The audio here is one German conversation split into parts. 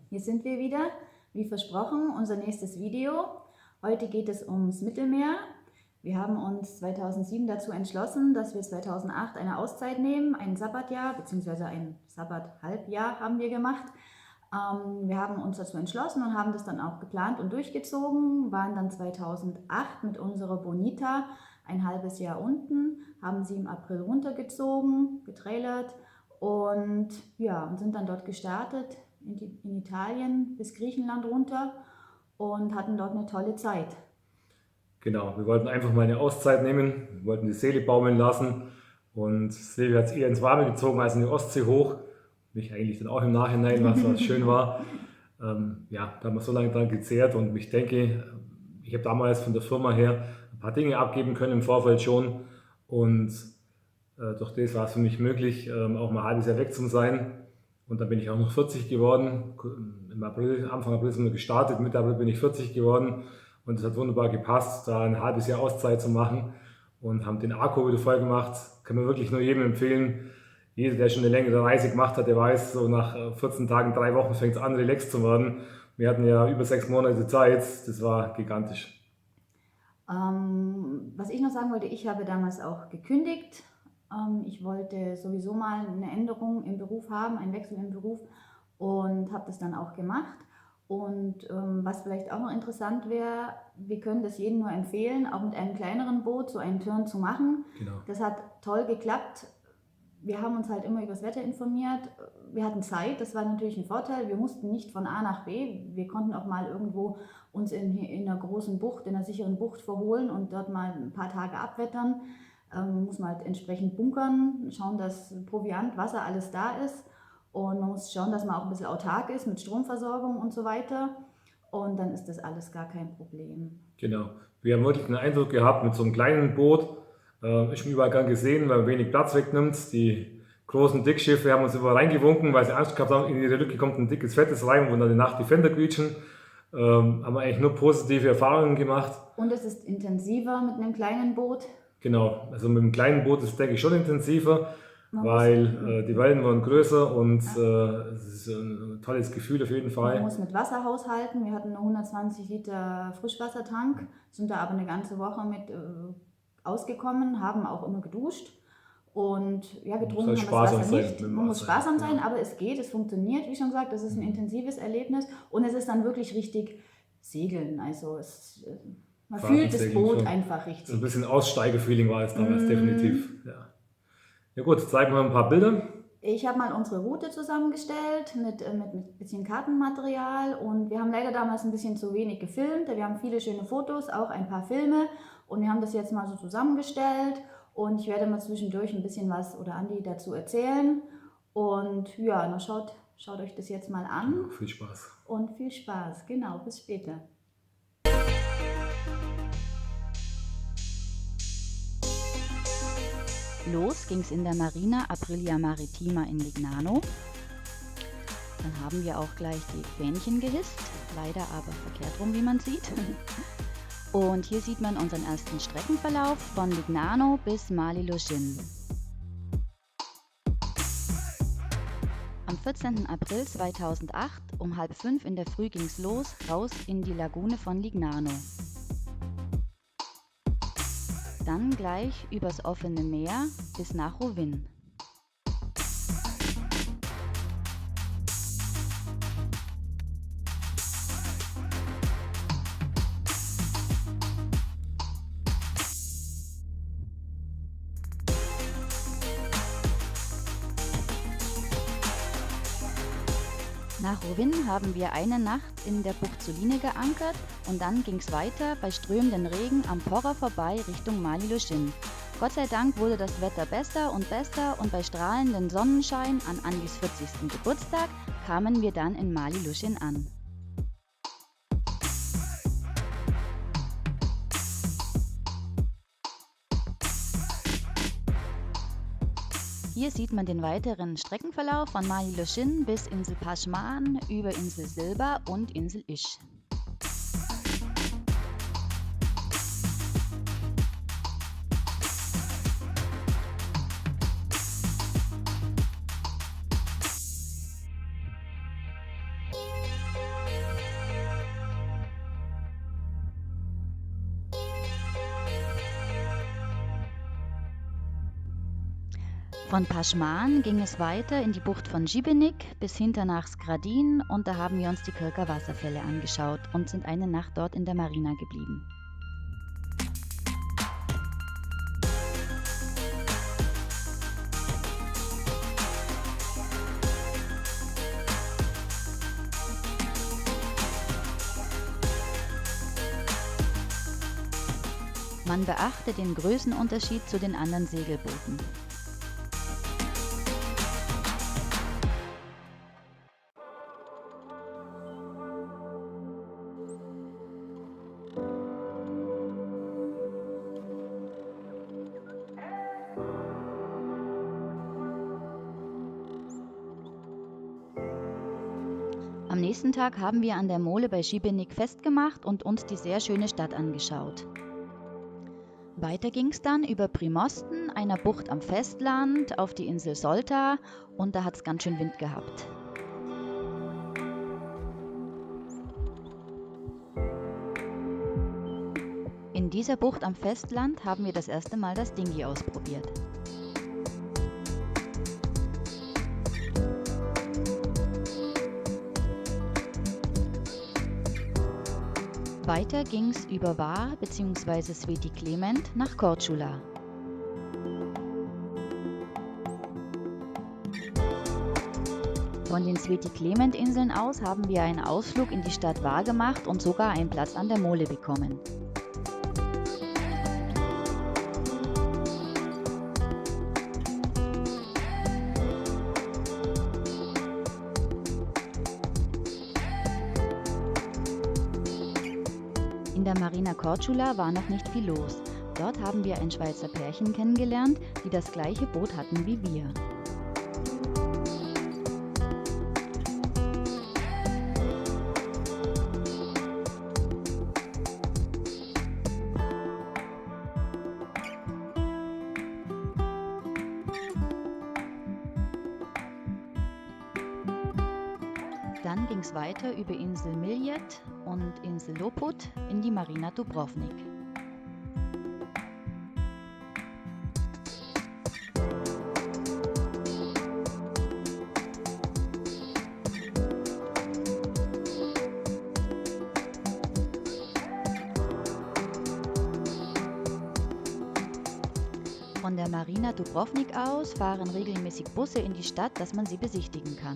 hier sind wir wieder. Wie versprochen, unser nächstes Video. Heute geht es ums Mittelmeer. Wir haben uns 2007 dazu entschlossen, dass wir 2008 eine Auszeit nehmen, ein Sabbatjahr bzw. ein Sabbat-Halbjahr haben wir gemacht. Wir haben uns dazu entschlossen und haben das dann auch geplant und durchgezogen, waren dann 2008 mit unserer Bonita ein halbes Jahr unten, haben sie im April runtergezogen, getrailert und ja, und sind dann dort gestartet in Italien bis Griechenland runter und hatten dort eine tolle Zeit. Genau, wir wollten einfach mal eine Auszeit nehmen, wir wollten die Seele baumeln lassen und Silvia hat es eher ins Warme gezogen als in die Ostsee hoch. Mich eigentlich dann auch im Nachhinein, was schön war. Ja, da haben wir so lange dran gezehrt und ich denke, ich habe damals von der Firma her ein paar Dinge abgeben können im Vorfeld schon und durch das war es für mich möglich, auch mal ein halbes Jahr weg zu sein. Und dann bin ich auch noch 40 geworden. Im April, Anfang April sind wir gestartet, Mitte April bin ich 40 geworden. Und es hat wunderbar gepasst, da ein halbes Jahr Auszeit zu machen und haben den Akku wieder voll gemacht. Kann man wirklich nur jedem empfehlen. Jeder, der schon eine längere Reise gemacht hat, der weiß, so nach 14 Tagen, 3 Wochen fängt es an, relaxed zu werden. Wir hatten ja über 6 Monate Zeit, das war gigantisch. Was ich noch sagen wollte, ich habe damals auch gekündigt. Ich wollte sowieso mal eine Änderung im Beruf haben, einen Wechsel im Beruf und habe das dann auch gemacht. Und was vielleicht auch noch interessant wäre, wir können das jedem nur empfehlen, auch mit einem kleineren Boot so einen Turn zu machen. Genau. Das hat toll geklappt. Wir haben uns halt immer über das Wetter informiert. Wir hatten Zeit, das war natürlich ein Vorteil. Wir mussten nicht von A nach B. Wir konnten auch mal irgendwo uns in einer großen Bucht, in einer sicheren Bucht verholen und dort mal ein paar Tage abwettern. Muss man halt entsprechend bunkern, schauen, dass Proviant, Wasser, alles da ist. Und man muss schauen, dass man auch ein bisschen autark ist mit Stromversorgung und so weiter. Und dann ist das alles gar kein Problem. Genau. Wir haben wirklich den Eindruck gehabt, mit so einem kleinen Boot, ist schon überall gern gesehen, weil man wenig Platz wegnimmt. Die großen Dickschiffe haben uns überall reingewunken, weil sie Angst gehabt haben, in ihre Lücke kommt ein dickes, fettes rein, wo dann die Nacht die Fender quietschen. Haben wir eigentlich nur positive Erfahrungen gemacht. Und es ist intensiver mit einem kleinen Boot. Genau, also mit einem kleinen Boot ist es, denke ich, schon intensiver, weil die Wellen waren größer und es ist ein tolles Gefühl auf jeden Fall. Man muss mit Wasser haushalten. Wir hatten einen 120 Liter Frischwassertank, sind da aber eine ganze Woche mit ausgekommen, haben auch immer geduscht. Und ja, getrunken haben wir das Wasser nicht. Man muss sparsam sein, aber es geht, es funktioniert, wie schon gesagt, das ist ein intensives Erlebnis und es ist dann wirklich richtig Segeln. Also man fühlt das Boot einfach richtig. Ein bisschen Aussteigerfeeling war es damals definitiv. Ja. Ja gut, zeigen wir ein paar Bilder. Ich habe mal unsere Route zusammengestellt mit ein bisschen Kartenmaterial und wir haben leider damals ein bisschen zu wenig gefilmt. Wir haben viele schöne Fotos, auch ein paar Filme und wir haben das jetzt mal so zusammengestellt und ich werde mal zwischendurch ein bisschen was oder Andi dazu erzählen und ja, dann schaut euch das jetzt mal an. Genau, viel Spaß. Und viel Spaß, genau, bis später. Los ging's in der Marina Aprilia Maritima in Lignano. Dann haben wir auch gleich die Fähnchen gehisst, leider aber verkehrt rum, wie man sieht. Und hier sieht man unseren ersten Streckenverlauf von Lignano bis Mali Lushin. Am 14. April 2008 um 4:30 in der Früh ging's los, raus in die Lagune von Lignano. Dann gleich übers offene Meer bis nach Rovinj. Nach Rovinj haben wir eine Nacht in der Bucht Soline geankert und dann ging's weiter bei strömendem Regen am Porra vorbei Richtung Mali Lushin. Gott sei Dank wurde das Wetter besser und bei strahlendem Sonnenschein an Andis 40. Geburtstag kamen wir dann in Mali Lushin an. Hier sieht man den weiteren Streckenverlauf von Mali Lushin bis Insel Pashman über Insel Silba und Insel Isch. Von Paschman ging es weiter in die Bucht von Šibenik bis hinter nach Skradin und da haben wir uns die Krka Wasserfälle angeschaut und sind eine Nacht dort in der Marina geblieben. Man beachte den Größenunterschied zu den anderen Segelbooten. Am nächsten Tag haben wir an der Mole bei Šibenik festgemacht und uns die sehr schöne Stadt angeschaut. Weiter ging es dann über Primosten, einer Bucht am Festland, auf die Insel Solta und da hat es ganz schön Wind gehabt. In dieser Bucht am Festland haben wir das erste Mal das Dinghy ausprobiert. Weiter ging es über Var bzw. Sveti Klement nach Korčula. Von den Sveti Klement Inseln aus haben wir einen Ausflug in die Stadt Var gemacht und sogar einen Platz an der Mole bekommen. In der Marina Korčula war noch nicht viel los. Dort haben wir ein Schweizer Pärchen kennengelernt, die das gleiche Boot hatten wie wir. Dann ging es weiter über Insel Miljet und Insel Lopud in die Marina Dubrovnik. Von der Marina Dubrovnik aus fahren regelmäßig Busse in die Stadt, dass man sie besichtigen kann.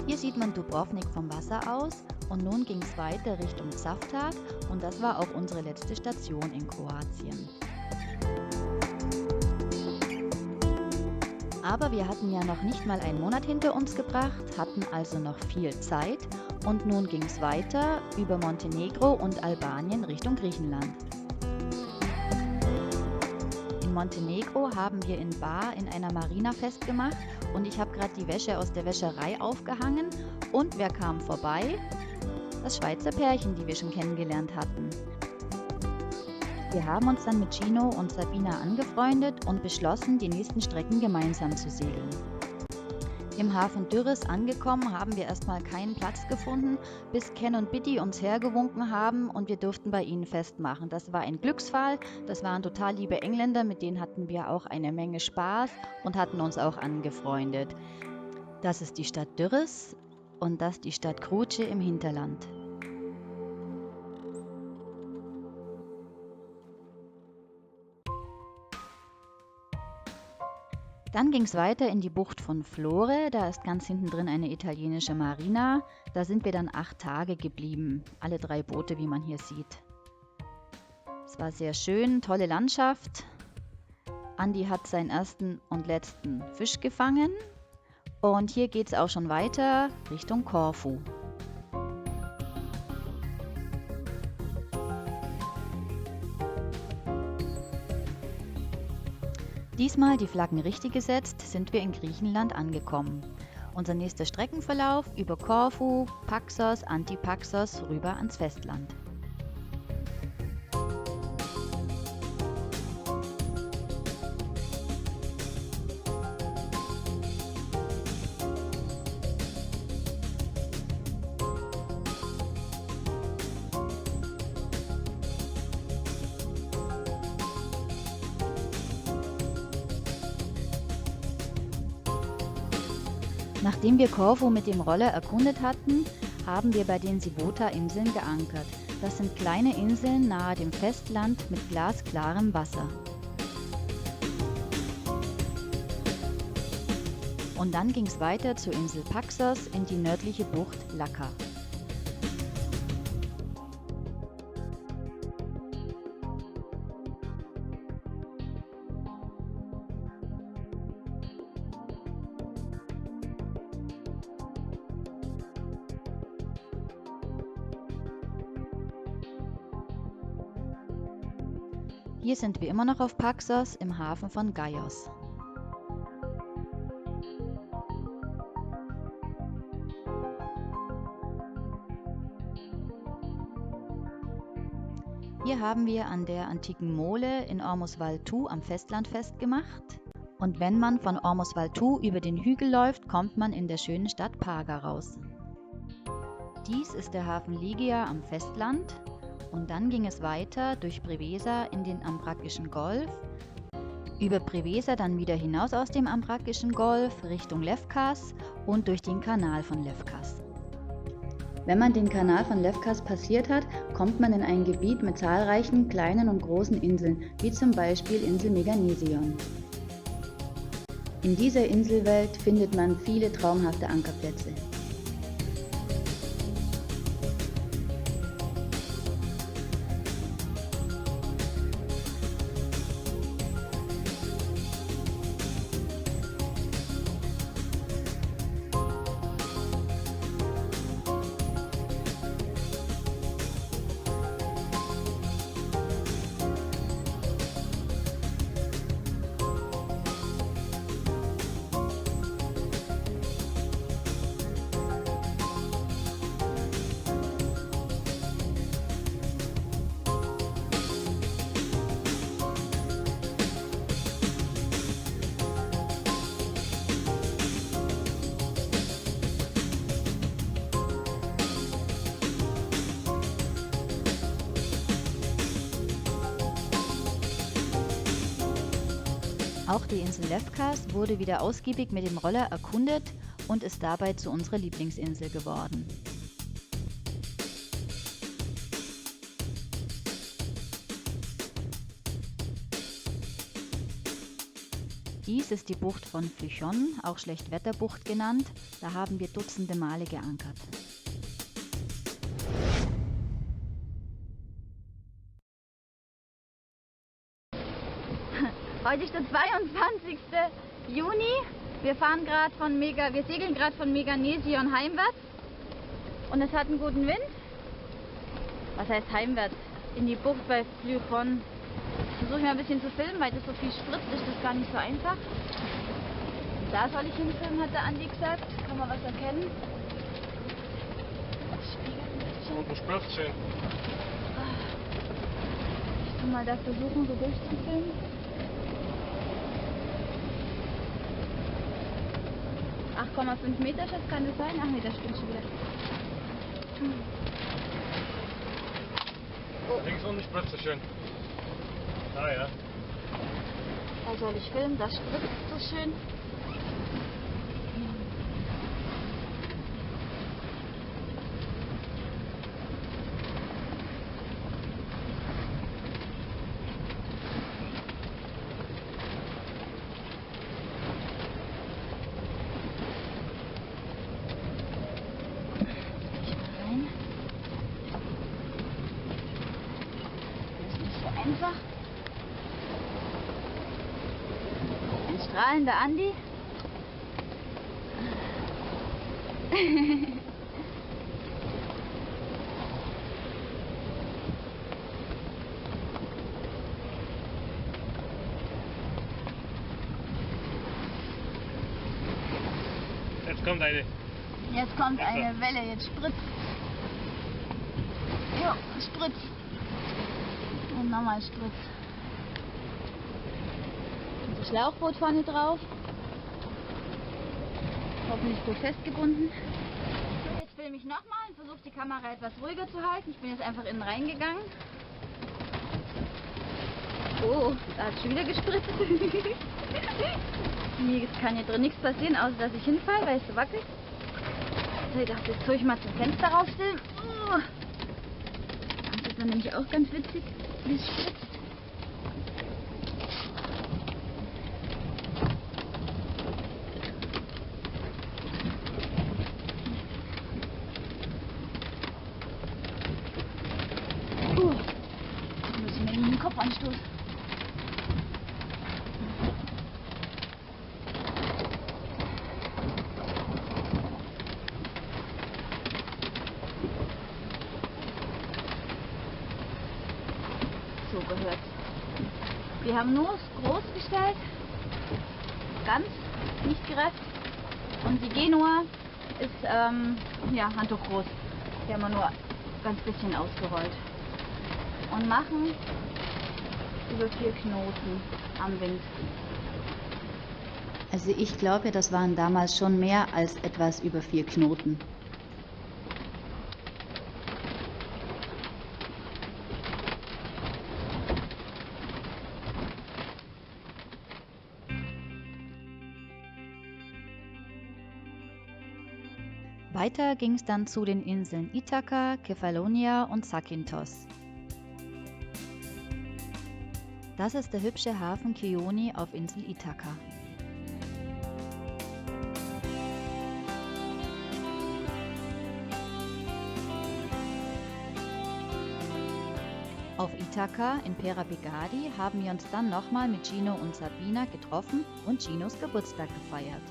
Hier sieht man Dubrovnik vom Wasser aus und nun ging es weiter Richtung Cavtat und das war auch unsere letzte Station in Kroatien. Aber wir hatten ja noch nicht mal einen Monat hinter uns gebracht, hatten also noch viel Zeit und nun ging es weiter über Montenegro und Albanien Richtung Griechenland. In Montenegro haben wir in Bar in einer Marina festgemacht und ich habe gerade die Wäsche aus der Wäscherei aufgehangen und wer kam vorbei? Das Schweizer Pärchen, die wir schon kennengelernt hatten. Wir haben uns dann mit Gino und Sabina angefreundet und beschlossen, die nächsten Strecken gemeinsam zu segeln. Im Hafen Dürres angekommen haben wir erstmal keinen Platz gefunden, bis Ken und Bitty uns hergewunken haben und wir durften bei ihnen festmachen. Das war ein Glücksfall, das waren total liebe Engländer, mit denen hatten wir auch eine Menge Spaß und hatten uns auch angefreundet. Das ist die Stadt Dürres und das die Stadt Kruce im Hinterland. Dann ging es weiter in die Bucht von Flore, da ist ganz hinten drin eine italienische Marina. Da sind wir dann 8 Tage geblieben, alle 3 Boote, wie man hier sieht. Es war sehr schön, tolle Landschaft. Andi hat seinen ersten und letzten Fisch gefangen und hier geht es auch schon weiter Richtung Korfu. Diesmal die Flaggen richtig gesetzt, sind wir in Griechenland angekommen. Unser nächster Streckenverlauf über Korfu, Paxos, Antipaxos rüber ans Festland. Nachdem wir Korfu mit dem Roller erkundet hatten, haben wir bei den Sibota-Inseln geankert. Das sind kleine Inseln nahe dem Festland mit glasklarem Wasser. Und dann ging es weiter zur Insel Paxos in die nördliche Bucht Laka. Hier sind wir immer noch auf Paxos im Hafen von Gaios. Hier haben wir an der antiken Mole in Ormus Valtu am Festland festgemacht. Und wenn man von Ormus Valtu über den Hügel läuft, kommt man in der schönen Stadt Paga raus. Dies ist der Hafen Ligia am Festland. Und dann ging es weiter durch Preveza in den Ambrakischen Golf, über Preveza dann wieder hinaus aus dem Ambrakischen Golf Richtung Lefkas und durch den Kanal von Lefkas. Wenn man den Kanal von Lefkas passiert hat, kommt man in ein Gebiet mit zahlreichen kleinen und großen Inseln, wie zum Beispiel Insel Meganesion. In dieser Inselwelt findet man viele traumhafte Ankerplätze. Auch die Insel Lefkas wurde wieder ausgiebig mit dem Roller erkundet und ist dabei zu unserer Lieblingsinsel geworden. Dies ist die Bucht von Phychon, auch Schlechtwetterbucht genannt. Da haben wir dutzende Male geankert. Heute ist der 22. Juni. Wir segeln gerade von Meganesion heimwärts und es hat einen guten Wind. Was heißt heimwärts? In die Bucht bei Phychon. Versuche ich mal ein bisschen zu filmen, weil das so viel spritzt, ist das gar nicht so einfach. Da soll ich hinfilmen, hat der Andi gesagt. Kann man was erkennen? So, du spürst schön. Ich kann mal da versuchen, so durchzufilmen. 8,5 Meter, Schatz, kann das sein? Ach nee, das stimmt schon wieder. Oh. Links unten spritzt es schön. Ah ja. Da soll ich filmen, das spritzt so schön. Einfach. Ein strahlender Andi. Jetzt kommt eine. Jetzt kommt eine Welle, jetzt spritzt. Ja, spritzt. Und nochmal spritzt. Und das Schlauchboot vorne drauf. Hoffentlich gut festgebunden. Jetzt filme ich nochmal und versuche die Kamera etwas ruhiger zu halten. Ich bin jetzt einfach innen reingegangen. Oh, da hat es schon wieder gespritzt. Hier kann hier drin nichts passieren, außer dass ich hinfalle, weil es so wackelt. So, ich dachte, jetzt soll ich mal zum Fenster rausstellen. Das ist dann nämlich auch ganz witzig, wie es spritzt. Da muss ich mir in den Kopf anstoßen. So gehört. Wir haben nur groß bestellt, ganz nicht gerefft, und die Genua ist ja handtuchgroß. Die haben wir nur ganz bisschen ausgerollt und machen über 4 Knoten am Wind. Also ich glaube, das waren damals schon mehr als etwas über 4 Knoten. Weiter ging es dann zu den Inseln Ithaka, Kefalonia und Zakynthos. Das ist der hübsche Hafen Kioni auf Insel Ithaka. Auf Ithaka in Pera Bigadi haben wir uns dann nochmal mit Gino und Sabina getroffen und Ginos Geburtstag gefeiert.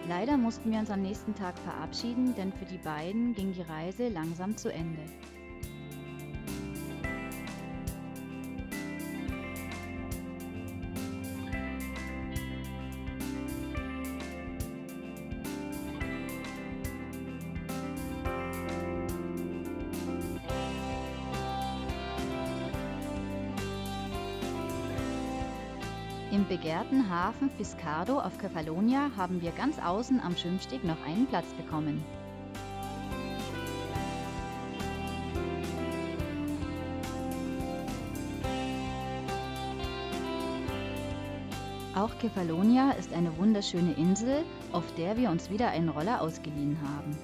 Leider mussten wir uns am nächsten Tag verabschieden, denn für die beiden ging die Reise langsam zu Ende. Im begehrten Hafen Fiscardo auf Kefalonia haben wir ganz außen am Schwimmsteg noch einen Platz bekommen. Auch Kefalonia ist eine wunderschöne Insel, auf der wir uns wieder einen Roller ausgeliehen haben.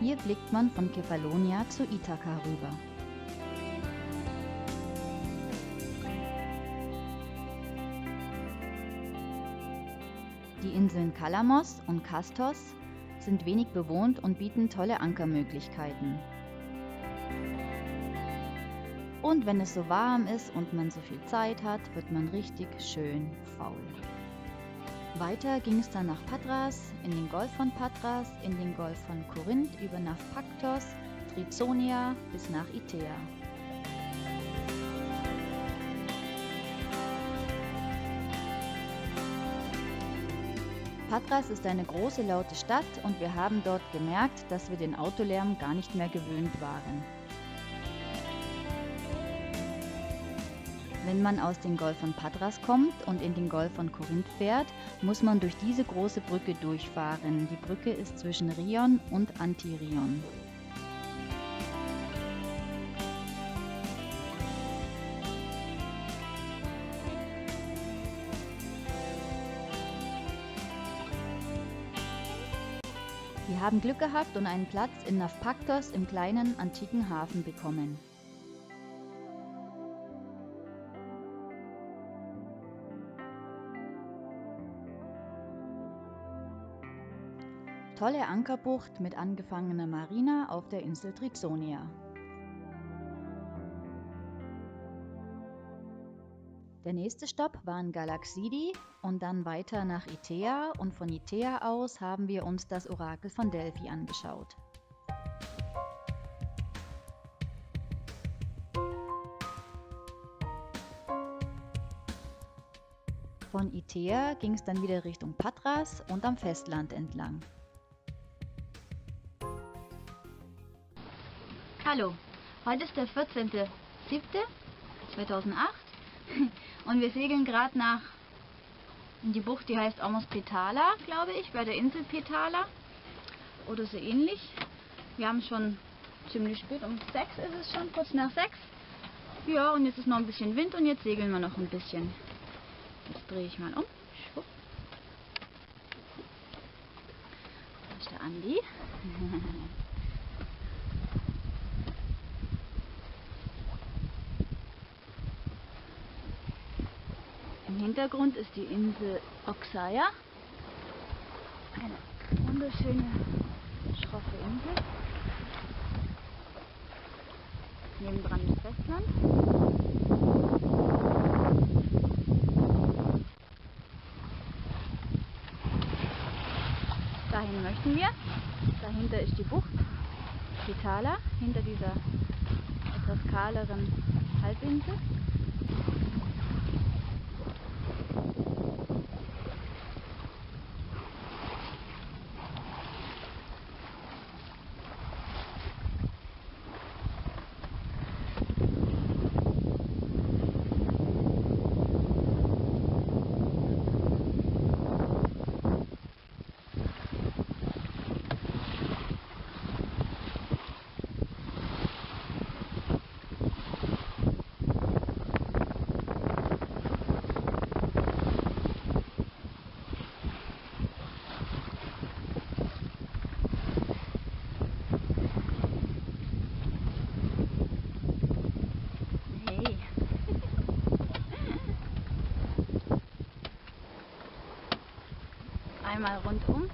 Hier blickt man von Kefalonia zu Ithaka rüber. Die Inseln Kalamos und Kastos sind wenig bewohnt und bieten tolle Ankermöglichkeiten. Und wenn es so warm ist und man so viel Zeit hat, wird man richtig schön faul. Weiter ging es dann nach Patras, in den Golf von Patras, in den Golf von Korinth über Naupaktos, Trizonia bis nach Itea. Patras ist eine große, laute Stadt und wir haben dort gemerkt, dass wir den Autolärm gar nicht mehr gewöhnt waren. Wenn man aus dem Golf von Patras kommt und in den Golf von Korinth fährt, muss man durch diese große Brücke durchfahren. Die Brücke ist zwischen Rion und Antirion. Wir haben Glück gehabt und einen Platz in Naupaktos im kleinen antiken Hafen bekommen. Tolle Ankerbucht mit angefangener Marina auf der Insel Trizonia. Der nächste Stopp war in Galaxidi und dann weiter nach Itea, und von Itea aus haben wir uns das Orakel von Delphi angeschaut. Von Itea ging es dann wieder Richtung Patras und am Festland entlang. Hallo, heute ist der 14.07.2008 und wir segeln gerade in die Bucht, die heißt Amos Petala, glaube ich, bei der Insel Petala oder so ähnlich. Wir haben schon ziemlich spät, um 6 ist es schon, kurz nach 6. Ja, und jetzt ist noch ein bisschen Wind und jetzt segeln wir noch ein bisschen. Jetzt drehe ich mal um. Schwupp. Da ist der Andi. Im Hintergrund ist die Insel Oxaya. Eine wunderschöne, schroffe Insel. Nebendran das Festland. Dahin möchten wir. Dahinter ist die Bucht Pitala, hinter dieser etwas kahleren Halbinsel. Hey. Einmal rundum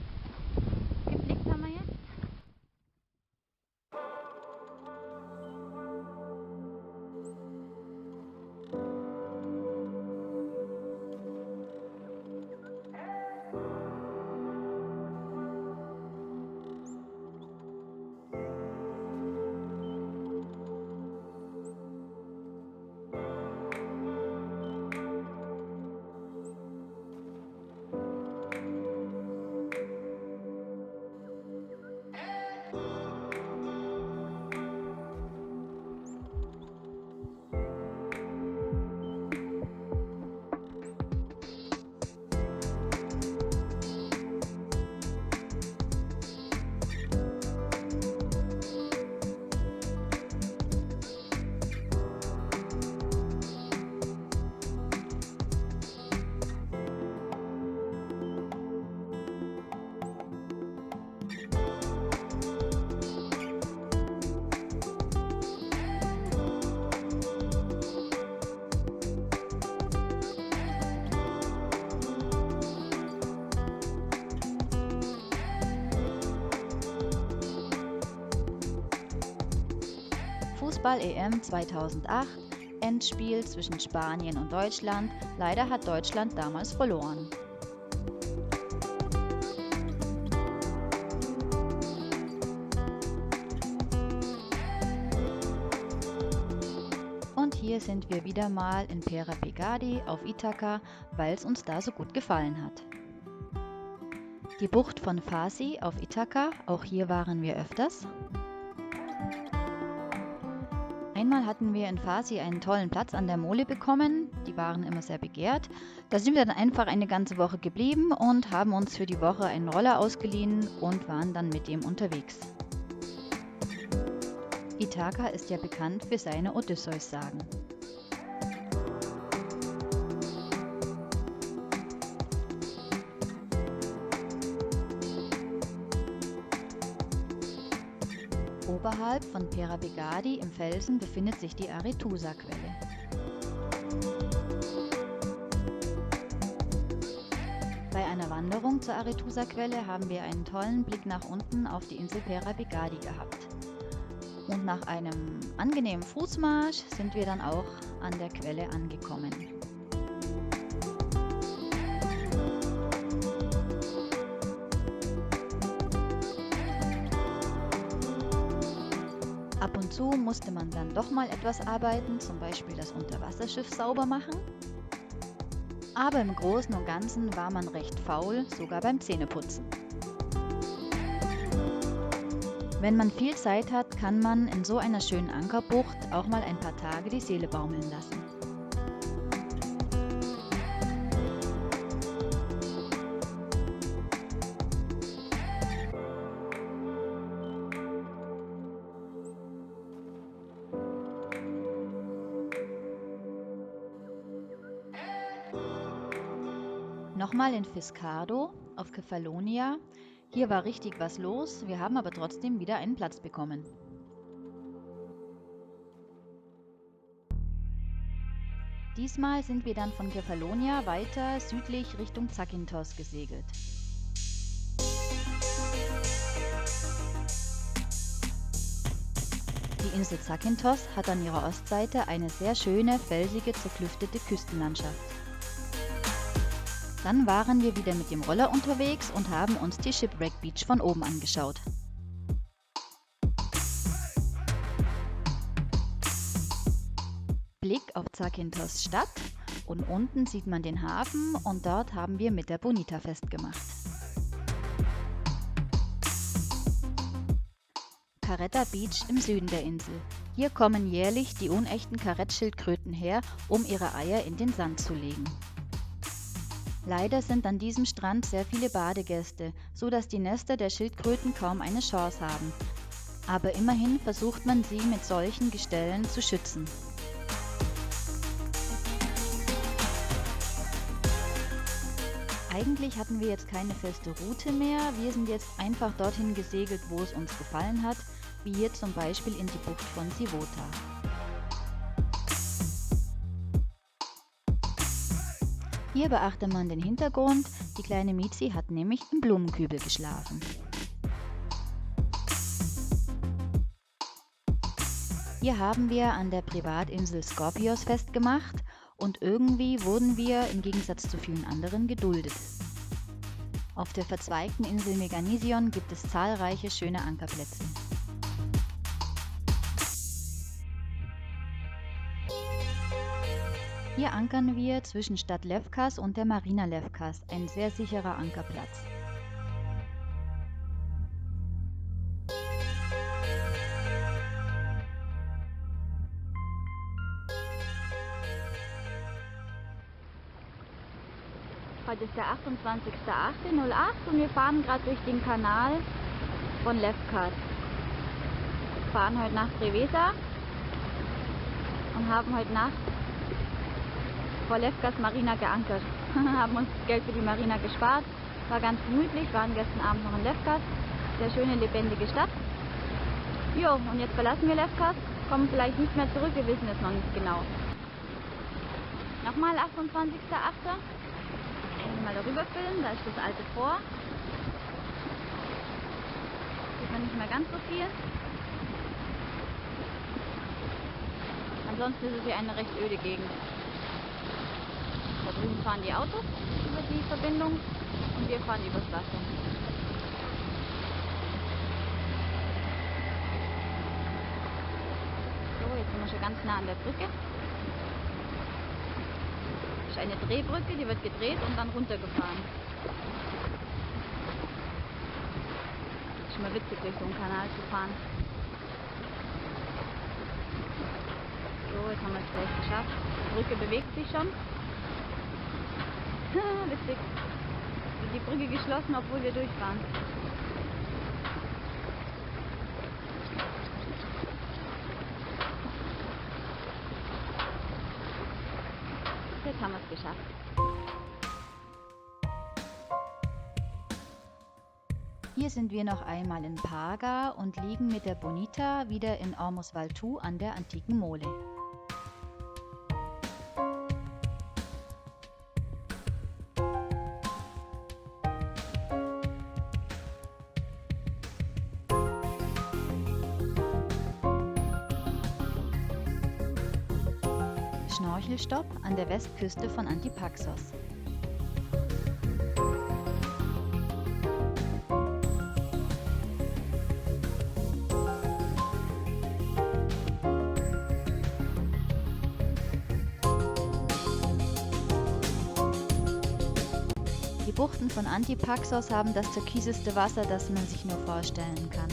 geblickt haben wir jetzt. Fußball-EM 2008, Endspiel zwischen Spanien und Deutschland. Leider hat Deutschland damals verloren. Und hier sind wir wieder mal in Pera Pegadi auf Ithaka, weil es uns da so gut gefallen hat. Die Bucht von Fasi auf Ithaka, auch hier waren wir öfters. Einmal hatten wir in Fasi einen tollen Platz an der Mole bekommen, die waren immer sehr begehrt. Da sind wir dann einfach eine ganze Woche geblieben und haben uns für die Woche einen Roller ausgeliehen und waren dann mit dem unterwegs. Ithaka ist ja bekannt für seine Odysseus-Sagen. Oberhalb von Pera Pegadi im Felsen befindet sich die Arethusa-Quelle. Bei einer Wanderung zur Arethusa-Quelle haben wir einen tollen Blick nach unten auf die Insel Pera Pegadi gehabt. Und nach einem angenehmen Fußmarsch sind wir dann auch an der Quelle angekommen. Ab und zu musste man dann doch mal etwas arbeiten, zum Beispiel das Unterwasserschiff sauber machen. Aber im Großen und Ganzen war man recht faul, sogar beim Zähneputzen. Wenn man viel Zeit hat, kann man in so einer schönen Ankerbucht auch mal ein paar Tage die Seele baumeln lassen. Nochmal in Fiscardo auf Kefalonia. Hier war richtig was los, wir haben aber trotzdem wieder einen Platz bekommen. Diesmal sind wir dann von Kefalonia weiter südlich Richtung Zakynthos gesegelt. Die Insel Zakynthos hat an ihrer Ostseite eine sehr schöne, felsige, zerklüftete Küstenlandschaft. Dann waren wir wieder mit dem Roller unterwegs und haben uns die Shipwreck Beach von oben angeschaut. Blick auf Zakynthos Stadt und unten sieht man den Hafen und dort haben wir mit der Bonita festgemacht. Caretta Beach im Süden der Insel. Hier kommen jährlich die unechten Karettschildkröten her, um ihre Eier in den Sand zu legen. Leider sind an diesem Strand sehr viele Badegäste, so dass die Nester der Schildkröten kaum eine Chance haben. Aber immerhin versucht man sie mit solchen Gestellen zu schützen. Eigentlich hatten wir jetzt keine feste Route mehr, wir sind jetzt einfach dorthin gesegelt, wo es uns gefallen hat, wie hier zum Beispiel in die Bucht von Sivota. Hier beachte man den Hintergrund, die kleine Mizi hat nämlich im Blumenkübel geschlafen. Hier haben wir an der Privatinsel Skorpios festgemacht und irgendwie wurden wir im Gegensatz zu vielen anderen geduldet. Auf der verzweigten Insel Meganision gibt es zahlreiche schöne Ankerplätze. Hier ankern wir zwischen Stadt Lefkas und der Marina Lefkas, ein sehr sicherer Ankerplatz. Heute ist der 28.08.08 und wir fahren gerade durch den Kanal von Lefkas. Wir fahren heute nach Preveza und haben heute Nacht vor Lefkas Marina geankert. Haben uns Geld für die Marina gespart. War ganz gemütlich, waren gestern Abend noch in Lefkas. Sehr schöne, lebendige Stadt. Jo, und jetzt verlassen wir Lefkas, kommen vielleicht nicht mehr zurück, wir wissen es noch nicht genau. Nochmal 28.08. Mal darüber filmen, da ist das alte Fort. Sieht man nicht mehr ganz so viel. Ansonsten ist es hier eine recht öde Gegend. Da drüben fahren die Autos über die Verbindung und wir fahren übers Wasser. So, jetzt sind wir schon ganz nah an der Brücke. Das ist eine Drehbrücke, die wird gedreht und dann runtergefahren. Das ist schon mal witzig, durch so einen Kanal zu fahren. So, jetzt haben wir es gleich geschafft. Die Brücke bewegt sich schon. Witzig. Wird die Brücke geschlossen, obwohl wir durchfahren. Jetzt haben wir es geschafft. Hier sind wir noch einmal in Paga und liegen mit der Bonita wieder in Ormus Valtou an der antiken Mole. Schnorchelstopp an der Westküste von Antipaxos. Die Buchten von Antipaxos haben das türkiseste Wasser, das man sich nur vorstellen kann.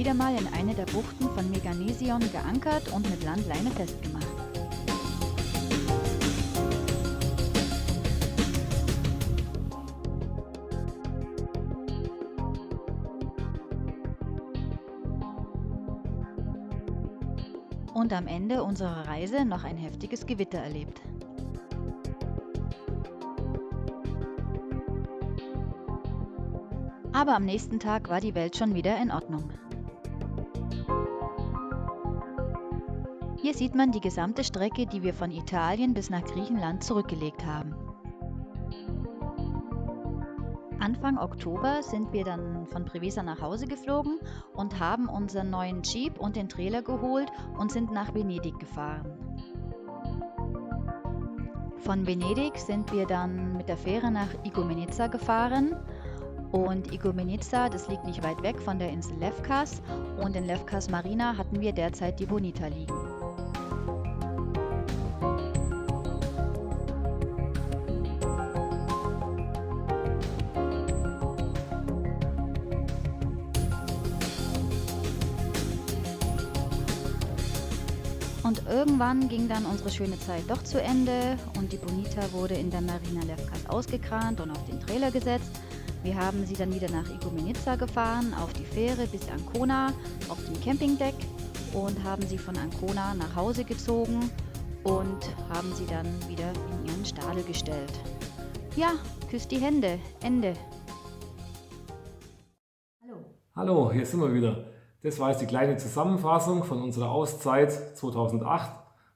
Wieder mal in eine eine der Buchten von Meganesion geankert und mit Landleine festgemacht. Und am Ende unserer Reise noch ein heftiges Gewitter erlebt. Aber am nächsten Tag war die Welt schon wieder in Ordnung. Hier sieht man die gesamte Strecke, die wir von Italien bis nach Griechenland zurückgelegt haben. Anfang Oktober sind wir dann von Prevesa nach Hause geflogen und haben unseren neuen Jeep und den Trailer geholt und sind nach Venedig gefahren. Von Venedig sind wir dann mit der Fähre nach Igoumenitsa gefahren. Und Igoumenitsa, das liegt nicht weit weg von der Insel Lefkas, und in Lefkas Marina hatten wir derzeit die Bonita liegen. Und irgendwann ging dann unsere schöne Zeit doch zu Ende und die Bonita wurde in der Marina Lefkas ausgekrant und auf den Trailer gesetzt. Wir haben sie dann wieder nach Igoumenitsa gefahren, auf die Fähre bis Ancona, auf dem Campingdeck und haben sie von Ancona nach Hause gezogen und haben sie dann wieder in ihren Stadel gestellt. Ja, küsst die Hände, Ende. Hallo, hier sind wir wieder. Das war jetzt die kleine Zusammenfassung von unserer Auszeit 2008,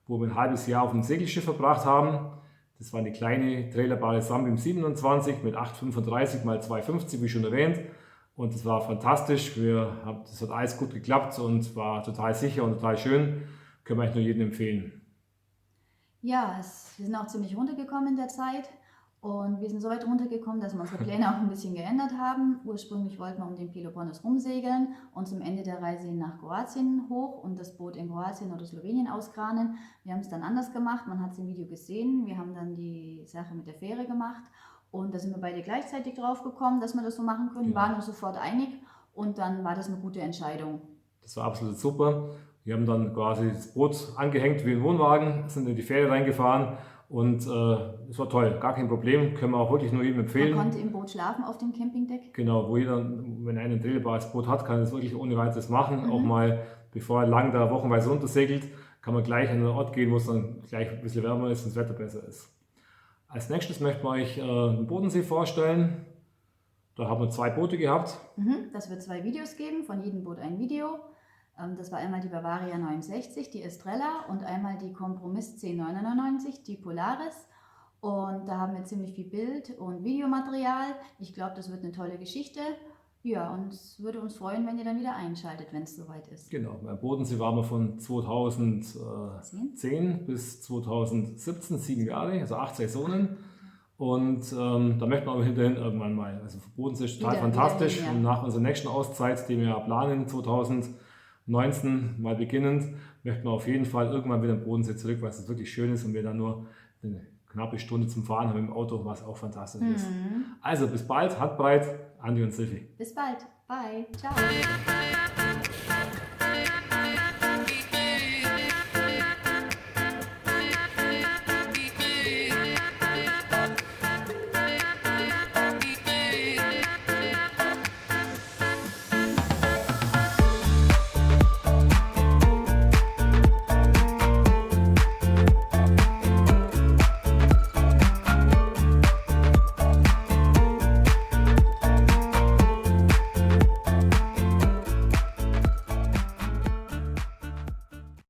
wo wir ein halbes Jahr auf dem Segelschiff verbracht haben. Das war eine kleine trailerbare Sunbeam 27 mit 835 x 250, wie schon erwähnt. Und das war fantastisch. Das hat alles gut geklappt und war total sicher und total schön. Können wir eigentlich nur jedem empfehlen. Ja, wir sind auch ziemlich runtergekommen in der Zeit. Und wir sind so weit runtergekommen, dass wir unsere Pläne auch ein bisschen geändert haben. Ursprünglich wollten wir um den Peloponnes rumsegeln und zum Ende der Reise nach Kroatien hoch und das Boot in Kroatien oder Slowenien auskranen. Wir haben es dann anders gemacht, man hat es im Video gesehen. Wir haben dann die Sache mit der Fähre gemacht und da sind wir beide gleichzeitig drauf gekommen, dass wir das so machen können, waren uns sofort einig und dann war das eine gute Entscheidung. Das war absolut super. Wir haben dann quasi das Boot angehängt wie ein Wohnwagen, sind in die Fähre reingefahren. Und es war toll, gar kein Problem, können wir auch wirklich nur jedem empfehlen. Man konnte im Boot schlafen auf dem Campingdeck. Genau, wo jeder, wenn einer ein trailerbares Boot hat, kann das wirklich ohne weiteres machen. Auch mal, bevor er lang da wochenweise runtersegelt, kann man gleich an einen Ort gehen, wo es dann gleich ein bisschen wärmer ist und das Wetter besser ist. Als nächstes möchten wir euch den Bodensee vorstellen. Da haben wir 2 Boote gehabt. Das wird 2 Videos geben, von jedem Boot ein Video. Das war einmal die Bavaria 69, die Estrella und einmal die Kompromiss 1099, die Polaris. Und da haben wir ziemlich viel Bild- und Videomaterial. Ich glaube, das wird eine tolle Geschichte. Ja, und es würde uns freuen, wenn ihr dann wieder einschaltet, wenn es soweit ist. Genau, beim Bodensee waren wir von 2010 bis 2017, 7 Jahre, also 8 Saisonen. Und da möchten wir aber hinterhin irgendwann mal. Also Bodensee ist total fantastisch. Wieder, ja. Und nach unserer nächsten Auszeit, die wir ja planen, 2019 mal beginnend, möchten wir auf jeden Fall irgendwann wieder im Bodensee zurück, weil es wirklich schön ist und wir dann nur eine knappe Stunde zum Fahren haben im Auto, was auch fantastisch ist. Also bis bald, Handbreit, Andi und Silvi. Bis bald. Bye. Ciao.